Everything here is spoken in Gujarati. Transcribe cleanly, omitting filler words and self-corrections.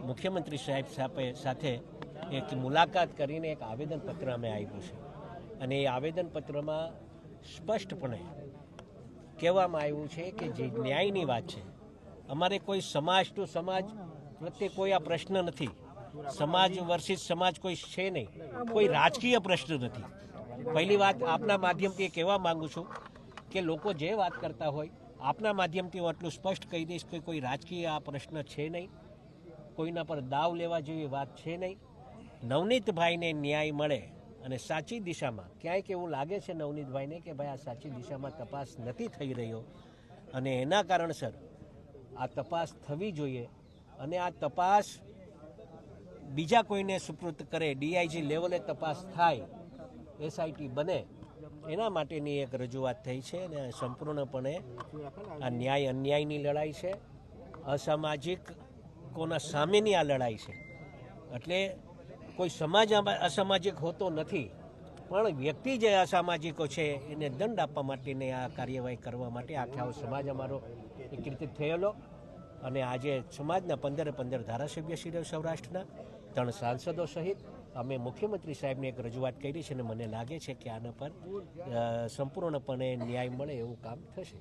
મુખ્યમંત્રી સાહેબ સાથે એક મુલાકાત કરીને એક આવેદનપત્ર અમે આપ્યું છે અને એ આવેદનપત્રમાં સ્પષ્ટપણે કહેવામાં આવ્યું છે કે જે ન્યાયની વાત છે, અમારે કોઈ સમાજ ટુ સમાજ પ્રત્યે કોઈ આ પ્રશ્ન નથી. સમાજ વર્સિસ સમાજ કોઈ છે નહીં, કોઈ રાજકીય પ્રશ્ન નથી. પહેલી વાત આપના માધ્યમથી કહેવા માંગુ છું કે લોકો જે વાત કરતા હોય આપના માધ્યમથી હું આટલું સ્પષ્ટ કહી દઈશ કે કોઈ રાજકીય આ પ્રશ્ન છે નહીં, કોઈના પર દાવ લેવા જેવી વાત છે નહીં. નવનીતભાઈને ન્યાય મળે અને સાચી દિશામાં ક્યાંક એવું લાગે છે નવનીતભાઈને કે ભાઈ આ સાચી દિશામાં તપાસ નથી થઈ રહ્યો અને એના કારણસર આ તપાસ થવી જોઈએ અને આ તપાસ બીજા કોઈને સુપૃત કરે, ડીઆઈજી લેવલે તપાસ થાય, એસઆઈટી બને, એના માટેની એક રજૂઆત થઈ છે અને સંપૂર્ણપણે આ ન્યાય અન્યાયની લડાઈ છે, અસામાજિક કોના સામેની આ લડાઈ છે. એટલે કોઈ સમાજ અસામાજિક હોતો નથી, પણ વ્યક્તિ જે અસામાજિકો છે એને દંડ આપવા માટેની આ કાર્યવાહી કરવા માટે આખો સમાજ અમારો એકત્રિત થયેલો અને આજે સમાજના 15 ધારાસભ્યશ્રીઓ સૌરાષ્ટ્રના 3 સાંસદો સહિત અમે મુખ્યમંત્રી સાહેબને એક રજૂઆત કરી છે અને મને લાગે છે કે આના પર સંપૂર્ણપણે ન્યાય મળે એવું કામ થશે.